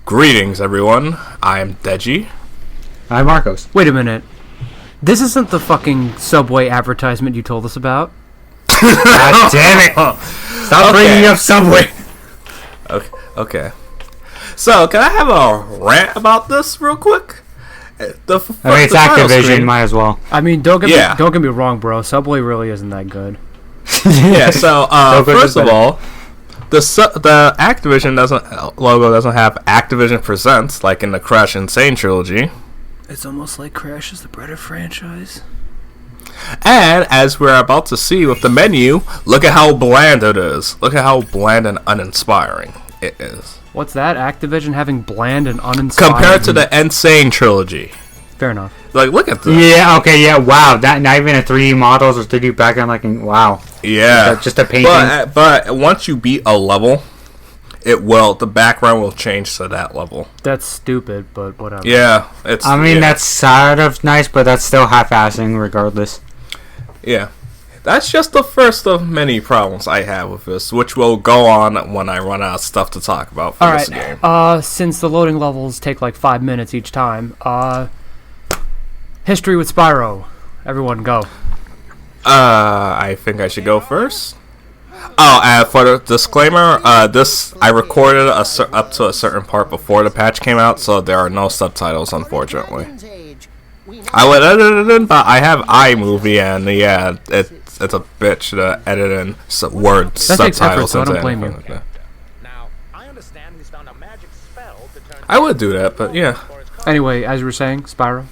Greetings, everyone. I'm Deji. I'm Marcos. Wait a minute. This isn't the fucking Subway advertisement you told us about. God damn it! Stop bringing up Subway. Okay. So, can I have a rant about this real quick? It's Activision. Might as well. I mean, don't get me wrong, bro. Subway really isn't that good. Yeah. So, first of all, the Activision logo doesn't have Activision Presents like in the Crash Insane trilogy. It's almost like Crash is the Bretter franchise. And as we're about to see with the menu, look at how bland it is. Look at how bland and uninspiring it is. What's that? Activision having bland and uninspiring? Compared to the Insane trilogy. Fair enough. Like, look at this. Yeah, okay, yeah, wow. That not even a 3D models or 3D background, like, wow. Yeah. Just a painting. But once you beat a level, the background will change to that level. That's stupid, but whatever. Yeah. That's sort of nice, but that's still half-assing regardless. Yeah. That's just the first of many problems I have with this, which will go on when I run out of stuff to talk about for this game. Since the loading levels take like 5 minutes each time, history with Spyro. Everyone go. I think I should go first. Oh, for the disclaimer, I recorded up to a certain part before the patch came out, so there are no subtitles, unfortunately. I would edit it in, but I have iMovie, and yeah, it's a bitch to edit in word subtitles. So I don't blame you. I would do that, but yeah. Anyway, as you were saying, Spyro.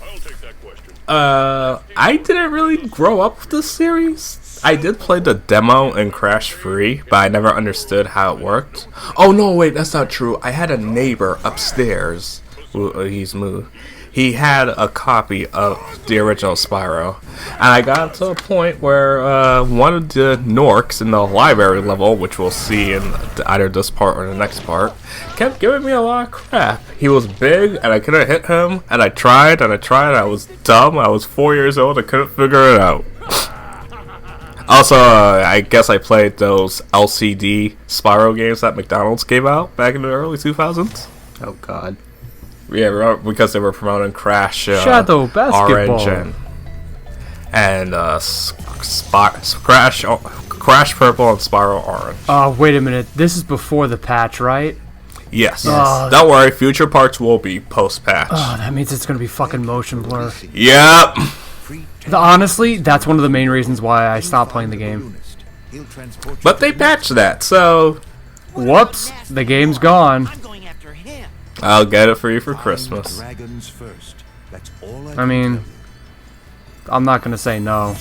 I didn't really grow up with this series. I did play the demo in Crash 3, but I never understood how it worked. Oh no, wait, that's not true. I had a neighbor upstairs. He's moved. He had a copy of the original Spyro, and I got to a point where one of the Norks in the library level, which we'll see in either this part or the next part, kept giving me a lot of crap. He was big, and I couldn't hit him, and I tried, and I was dumb. I was 4 years old, I couldn't figure it out. Also, I guess I played those LCD Spyro games that McDonald's gave out back in the early 2000s. Oh, God. Yeah, because they were promoting Crash Shadow Basketball. Orange and Crash Purple and Spyro Orange. Oh, wait a minute. This is before the patch, right? Yes. Don't worry, future parts will be post-patch. Oh, that means it's going to be fucking motion blur. Yep. Honestly, that's one of the main reasons why I stopped playing the game. But they patched that, so... Whoops, the game's gone. I'll get it for you for Christmas. I mean, I'm not going to say no.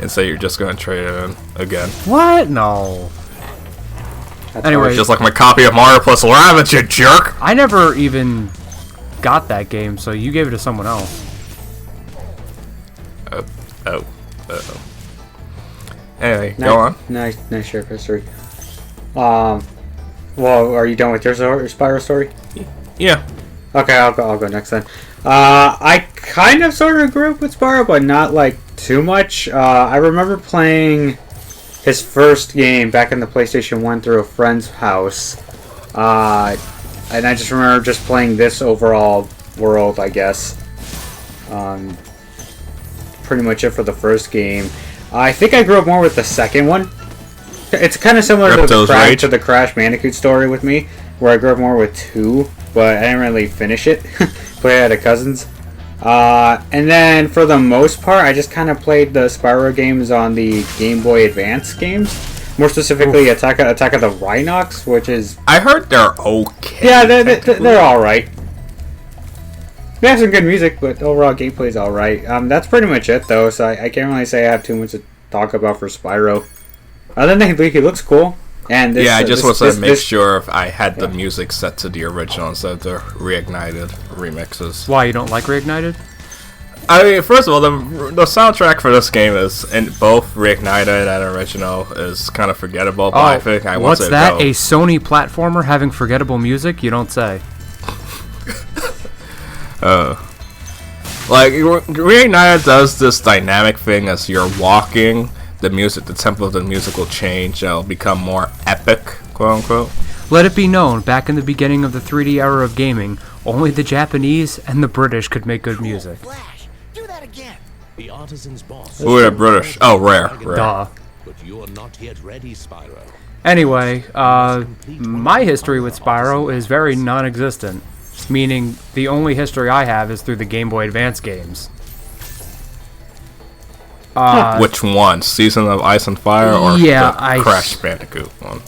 And say you're just going to trade it in again. What? No. Anyway. Just like my copy of Mario plus Rabbids, you jerk! I never even got that game, so you gave it to someone else. Oh. Anyway, go on. Nice share history. Well, are you done with your Spyro story? Yeah. Okay, I'll go next then. I kind of sort of grew up with Spyro, but not like too much. I remember playing his first game back in the PlayStation 1 through a friend's house. And I just remember just playing this overall world, I guess. Pretty much it for the first game. I think I grew up more with the second one. It's kind of similar to the Crash Bandicoot story with me, where I grew up more with 2, but I didn't really finish it. Play it at a cousin's. And then for the most part, I just kind of played the Spyro games on the Game Boy Advance games. More specifically, Attack of the Rhinox, which is... I heard they're okay. Yeah, they're alright. They have some good music, but overall gameplay is alright. That's pretty much it, though, so I can't really say I have too much to talk about for Spyro. Other than that, he looks cool. And I just want to make sure if I had the music set to the original instead of the Reignited remixes. Why, you don't like Reignited? I mean, first of all, the soundtrack for this game is, in both Reignited and original, is kind of forgettable, but I think I want to What's that? A Sony platformer having forgettable music? You don't say. Like, Reignited does this dynamic thing as you're walking. The tempo of the music will change. It'll become more epic, quote unquote. Let it be known, back in the beginning of the 3D era of gaming, only the Japanese and the British could make good music. Flash, do that again. The artisan's boss. Who are the British? Oh, Rare. Duh. But you're not yet ready, Spyro. Anyway, my history with Spyro is very non-existent, meaning the only history I have is through the Game Boy Advance games. Which one? Season of Ice and Fire or the Crash Bandicoot one?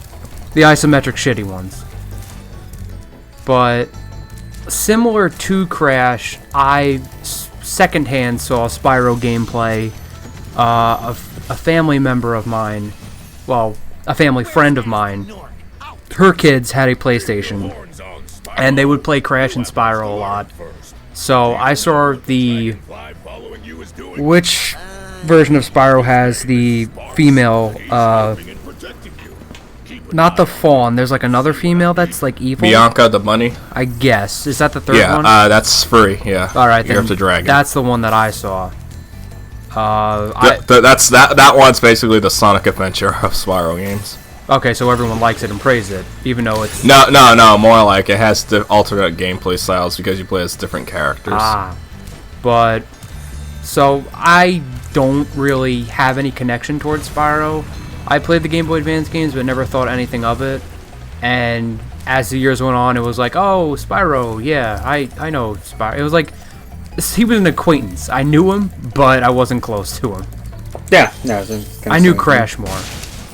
The isometric shitty ones. But similar to Crash, I secondhand saw Spyro gameplay. A family member of mine, well, a family friend of mine, her kids had a PlayStation, and they would play Crash and Spyro a lot. So I saw which version of Spyro has the female, not the fawn, there's like another female that's like evil? Bianca the bunny? I guess. Is that the third one? Yeah, that's free, yeah. Alright, You're the dragon. That's the one that I saw. That one's basically the Sonic Adventure of Spyro games. Okay, so everyone likes it and praise it, even though it's... No, more like it has the alternate gameplay styles because you play as different characters. But... So, I don't really have any connection towards Spyro. I played the Game Boy Advance games, but never thought anything of it. And as the years went on, it was like, oh, Spyro, yeah, I know Spyro. It was like... He was an acquaintance. I knew him, but I wasn't close to him. Yeah, no. I knew Crash more.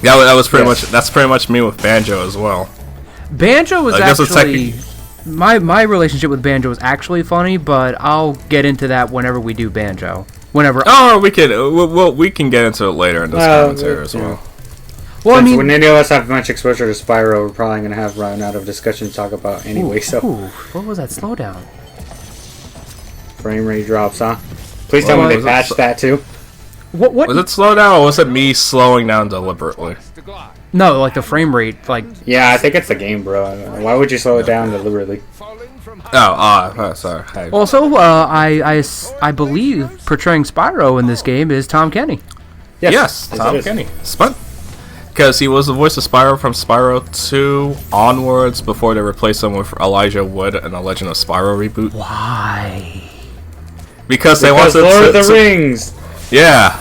Yeah, that was pretty much. That's pretty much me with Banjo as well. Banjo was actually my relationship with Banjo was actually funny, but I'll get into that whenever we do Banjo. Whenever. Oh, we can get into it later in this commentary as well. Well, I mean, when any of us have much exposure to Spyro, we're probably gonna have run out of discussion to talk about anyway. What was that slowdown? Frame rate drops, huh? Please tell me they patched that too. What? Was it slow down, or was it me slowing down deliberately? No, like the frame rate, like... Yeah, I think it's the game, bro. Why would you slow it down deliberately? Sorry. Also, I believe portraying Spyro in this game is Tom Kenny. Yes, Tom Kenny. Because he was the voice of Spyro from Spyro 2 onwards before they replaced him with Elijah Wood in the Legend of Spyro reboot. Why? Because they wanted Lord of the Rings. Yeah.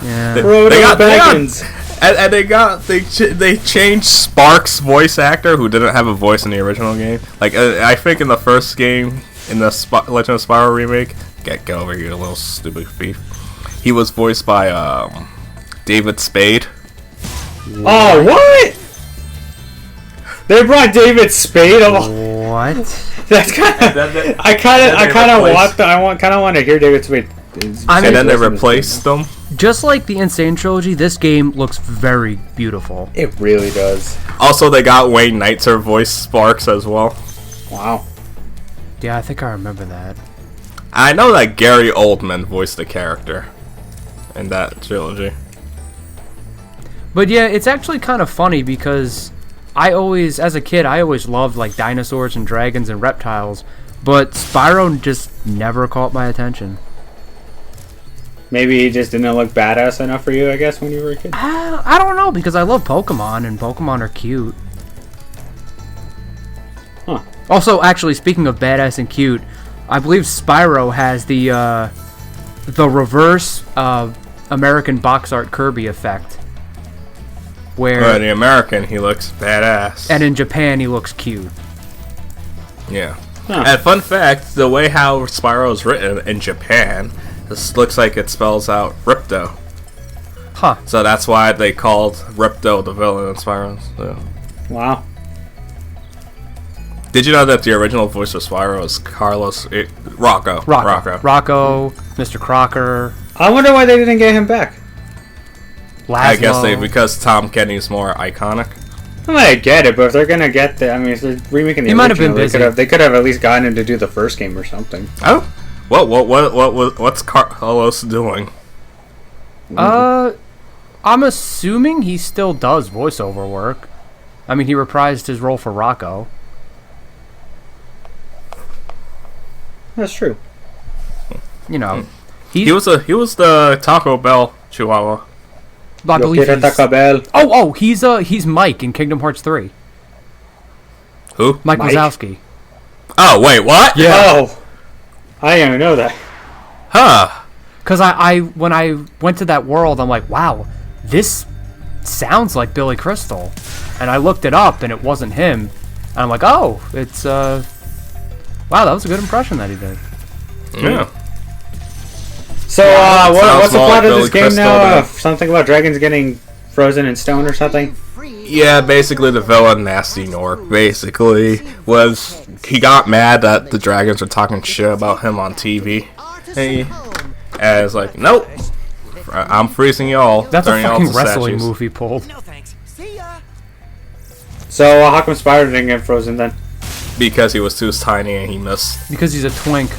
They changed Spark's voice actor, who didn't have a voice in the original game. Like I think in the first game, in the Legend of Spyro remake, get over here, you little stupid thief. He was voiced by David Spade. Oh, what? They brought David Spade. What? That's kind of. I kind of want to hear David Spade. And then they replaced them. Just like the Insane Trilogy, this game looks very beautiful. It really does. Also, they got Wayne Knight to voice Sparks as well. Wow. Yeah, I think I remember that. I know that Gary Oldman voiced the character in that trilogy. But yeah, it's actually kind of funny because as a kid, I always loved like dinosaurs and dragons and reptiles, but Spyro just never caught my attention. Maybe he just didn't look badass enough for you, I guess, when you were a kid? I don't know, because I love Pokemon, and Pokemon are cute. Huh. Also, actually, speaking of badass and cute, I believe Spyro has the reverse American box art Kirby effect. Where in the American, he looks badass. And in Japan, he looks cute. Yeah. Huh. And fun fact, the way how Spyro is written in Japan, this looks like it spells out Ripto. Huh. So that's why they called Ripto the villain in Spyro. So. Wow. Did you know that the original voice of Spyro is Rocco, Mr. Crocker. I wonder why they didn't get him back. Laszlo. I guess because Tom Kenny's more iconic. I get it, but if they're gonna get if they're remaking the original, they could have at least gotten him to do the first game or something. Oh, what's Carlos doing? I'm assuming he still does voiceover work. I mean, he reprised his role for Rocco. That's true. You know, he was the Taco Bell Chihuahua. I believe he's... he's Mike in Kingdom Hearts 3. Who? Mike Mike? Wazowski. Oh, wait, what? Yeah. Oh, I didn't even know that. Huh. Because when I went to that world, I'm like, wow, this sounds like Billy Crystal. And I looked it up, and it wasn't him. And I'm like, oh, it's, wow, that was a good impression that he did. Yeah. So, sounds what's the more plot like of this Billy game Crystal now? than- Something about dragons getting frozen in stone or something? Yeah, basically the villain, Nasty Nork, basically, was... He got mad that the dragons were talking shit about him on TV. And it's like, nope. I'm freezing y'all. That's a turning y'all fucking into wrestling statues. move he pulled. No thanks. See ya. So, how come Spyro didn't get frozen then? Because he was too tiny and he missed. Because he's a twink.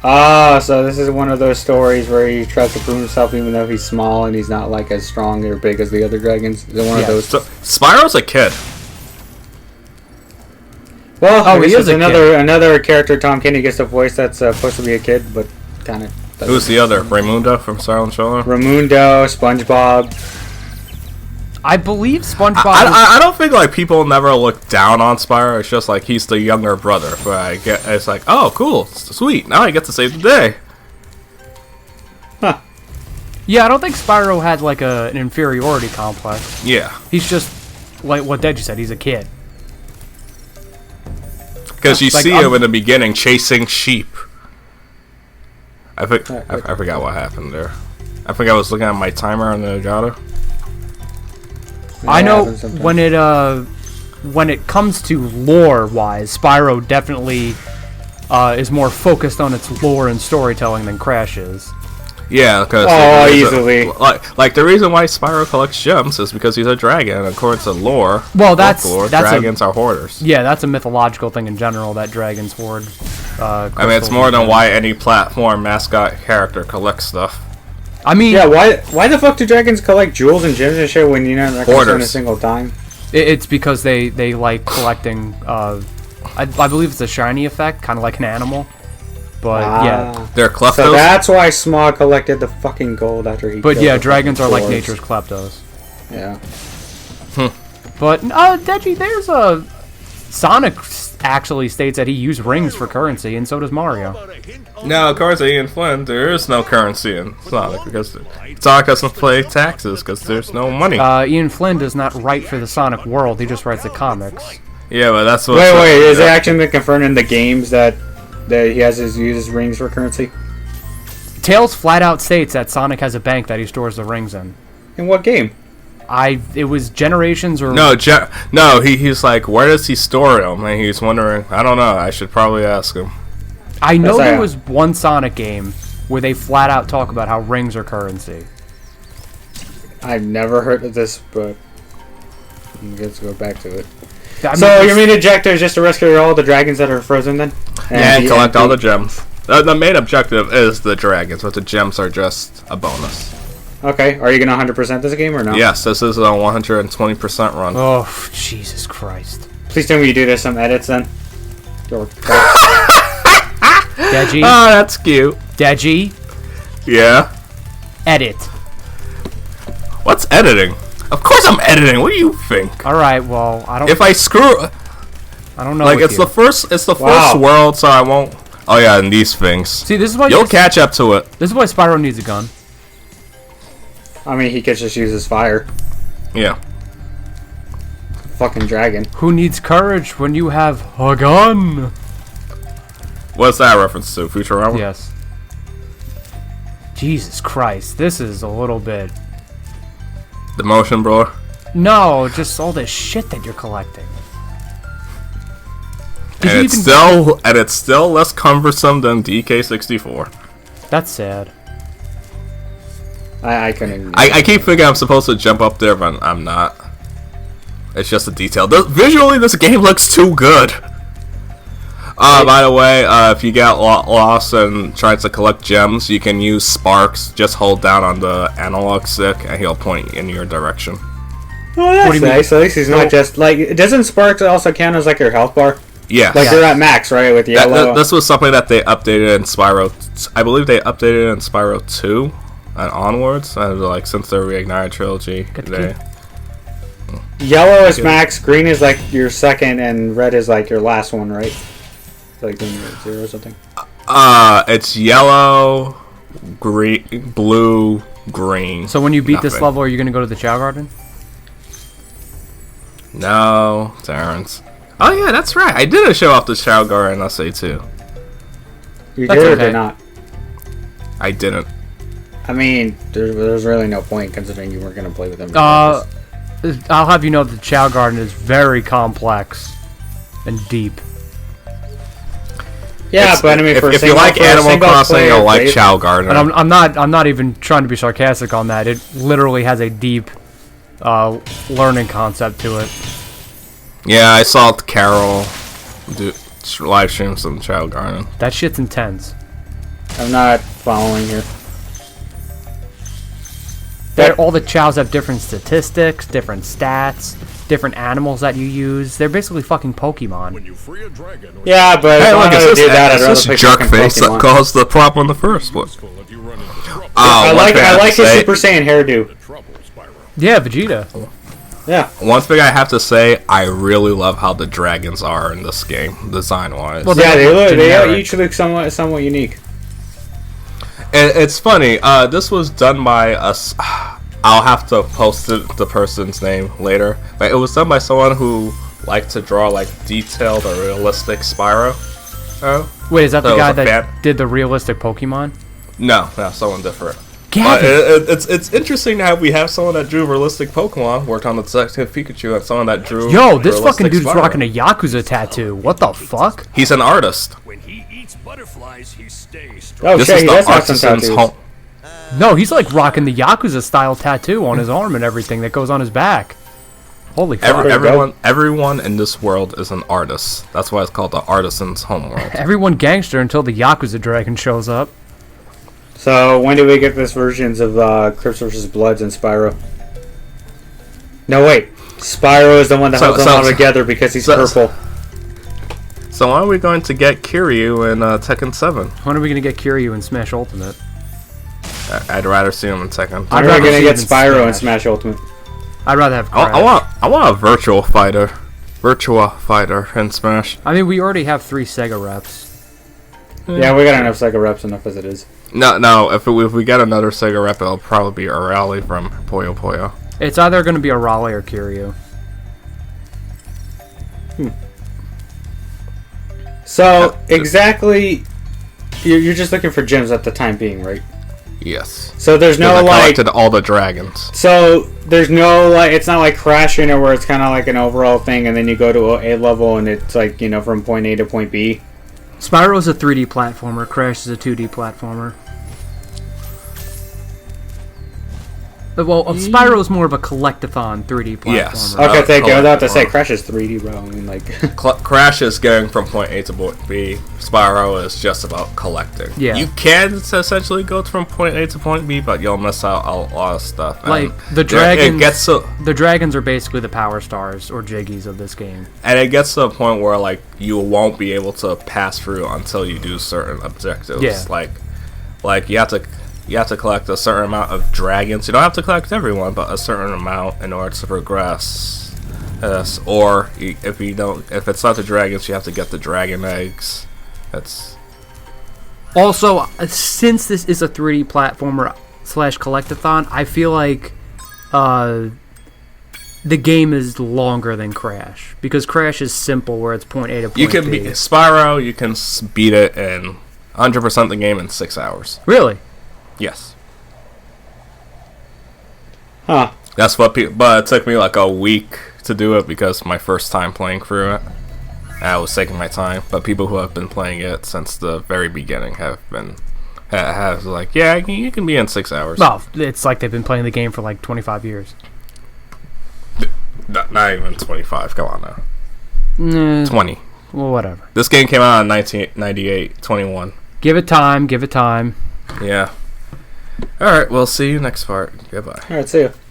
Ah, so this is one of those stories where he tries to prove himself even though he's small and he's not like as strong or big as the other dragons. Is it one of Yeah. those? So, Spyro's a kid. Well, Oh, I he guess is it's a another character Tom Kenny gets to voice that's supposed to be a kid, but kind of. Who's the other? Raimundo from Silent Children? Raimundo, SpongeBob. I believe SpongeBob. I don't think like people never look down on Spyro. It's just like he's the younger brother. But I get it's like, oh, cool, sweet. Now I get to save the day. Yeah, I don't think Spyro had like an inferiority complex. Yeah, He's just like what Deji said. He's a kid. because you Like, see him in the beginning chasing sheep. I forgot what happened there. I think I was looking at my timer on the Elgato. I know happens sometimes. when it comes to lore wise, Spyro definitely is more focused on its lore and storytelling than Crash is. Yeah, because Oh, easily. like the reason why Spyro collects gems is because he's a dragon. According to lore, Well, that's dragons are hoarders. Yeah, that's a mythological thing in general that dragons hoard. I mean, it's more than why any platform mascot character collects stuff. I mean, Yeah, why the fuck do dragons collect jewels and gems and shit when you're not gonna spend a Hoarders. single time? it's because they like collecting. I believe it's a shiny effect, kind of like an animal. But yeah, They're kleptos. So that's why Smog collected the fucking gold after he. but killed yeah, the dragons are fucking like dwarves. nature's kleptos. Yeah. But Deji, there's a Sonic actually states that he used rings for currency, and so does Mario. No, of course, Ian Flynn, there is no currency in Sonic because Sonic doesn't pay taxes because there's no money. Ian Flynn does not write for the Sonic world; he just writes the comics. Yeah, but that's what. Wait, is it actually been confirmed in the games that he uses rings for currency? Tails flat out states that Sonic has a bank that he stores the rings in. In what game? It was Generations or No, he's like, where does he store them? And he's wondering. I don't know. I should probably ask him. I know Yes, I there am. was one Sonic game where they flat out talk about how rings are currency. I've never heard of this, but let's go back to it. I So mean, your main objective is just to rescue all the dragons that are frozen, then? And collect all the gems. The main objective is the dragons, but the gems are just a bonus. Okay, are you gonna 100% this game or no? Yes, this is a 120% run. oh Jesus Christ, Please tell me you do some edits then. Or- Deji, Oh, that's cute. Deji, Yeah. edit. What's editing? Of course I'm editing. What do you think? All right, well I don't. If I screw, I don't know. like with it's you. the first, it's the Wow. first world, so I won't. Oh yeah, and these things. See, this is why You'll catch up to it. This is why Spyro needs a gun. I mean, he could just use his fire. Yeah. Fucking dragon. Who needs courage when you have a gun? What's that reference to? Futurama? Yes. Jesus Christ, this is a little bit. The motion blower. No, just all this shit that you're collecting. Did you And it's still less cumbersome than DK64. That's sad. I couldn't. I keep thinking I'm supposed to jump up there, but I'm not. It's just a detail. Visually, this game looks too good. By the way, if you get lost and trying to collect gems, you can use Sparks. Just hold down on the analog stick, and he'll point in your direction. Oh, that's What do you mean? nice. At least he's not just like. Doesn't Sparks also count as like your health bar? Yeah. Like you're at max, right? With yellow. This was something that they updated in Spyro. I believe they updated in Spyro 2 and onwards. Like since the Reignited trilogy. Got the They, Yellow is max, green is like your second, and red is like your last one, right? Like when you're at 0 or something. It's yellow, green, blue, green. So when you beat this level, are you gonna go to the Chow Garden? No, Terrence. Oh yeah, that's right. I didn't show off the Chow Garden essay too. You did or did not? I didn't. I mean, there's really no point considering you weren't gonna play with them. I'll have you know that the Chow Garden is very complex and deep. Yeah, but I mean, if you like Animal Crossing, you'll like Chow Garden. And I'm not even trying to be sarcastic on that. It literally has a deep learning concept to it. Yeah, I saw Carol do live stream some Chow Garden. That shit's intense. I'm not following here. All the chows have different statistics, different stats, different animals that you use. They're basically fucking Pokemon. When you free a dragon or Yeah, but Hey, if look, I wanted to do that, I'd rather it's play this jerk fucking face that Pokemon. caused the problem in the first place. useful if you run into trouble. I like his say, Super Saiyan hairdo. Trouble, Spyro. Yeah, Vegeta. Yeah. one thing I have to say, I really love how the dragons are in this game, design-wise. Well, Yeah, they generic. each look somewhat unique. And it's funny. This was done by us. I'll have to post the person's name later. But it was done by someone who liked to draw like detailed or realistic Spyro. Oh, Wait, is that So the it guy was a that fan- did the realistic Pokemon? no, someone different. Gavin! It's interesting that we have someone that drew realistic Pokemon, worked on the Detective Pikachu, and someone that drew. Yo, this realistic fucking dude's Spyro. rocking a Yakuza tattoo. What the fuck? He's an artist. When he eats butterflies, he stays strong. Oh This shit, is he the does have some artisan's tattoos. home. No, he's like rocking the Yakuza style tattoo on his arm and everything that goes on his back. Holy fuck. Everyone in this world is an artist. That's why it's called the artisan's homeworld. Everyone gangster until the Yakuza dragon shows up. So when do we get this versions of Crips vs. Bloods and Spyro? No wait, Spyro is the one that holds them all together because he's purple. So when are we going to get Kiryu in Tekken 7? When are we gonna get Kiryu in Smash Ultimate? I'd rather see him in Tekken. I'd We're rather gonna see get him in Spyro in Smash. Smash Ultimate. I'd rather have Crash. I want a virtual fighter in Smash. I mean, we already have 3 Sega reps. Yeah, we got enough Sega reps enough as it is. No. If we get another Sega rep, it'll probably be Arali from Puyo Puyo. It's either gonna be a Raleigh or Kiryu. So exactly, you're just looking for gems at the time being, right? Yes. So there's no I like. collected all the dragons. So there's no like. It's not like Crash Unit where it's kind of like an overall thing, and then you go to a level and it's like from point A to point B. Spyro's a 3D platformer. Crash is a 2D platformer. Well, Spyro's more of a collectathon 3D platformer. Yes. Okay, thank you. I was about to collectible. say Crash is 3D, bro. I mean, like. Crash is going from point A to point B. Spyro is just about collecting. Yeah. You can essentially go from point A to point B, but you'll miss out a lot of stuff. Like, And the dragons. It gets to, The dragons are basically the power stars or jiggies of this game. and it gets to a point where like you won't be able to pass through until you do certain objectives. Yeah. Like you have to collect a certain amount of dragons. You don't have to collect everyone, but a certain amount in order to progress. Yes, or if it's not the dragons, you have to get the dragon eggs. That's Also, since this is a 3D platformer / collectathon, I feel like the game is longer than Crash because Crash is simple, where it's point A to point you can B. beat Spyro. You can beat it in 100% the game in 6 hours. Really? Yes. Huh. That's what people. But it took me like a week to do it because my first time playing through it. I was taking my time. But people who have been playing it since the very beginning have like, yeah, you can be in 6 hours. Well, it's like they've been playing the game for like 25 years. Not even 25. Come on now. Nah, 20. well, whatever. This game came out in 1998. 21. Give it time. Give it time. Yeah. All right. We'll see you next part. Goodbye. All right, see you.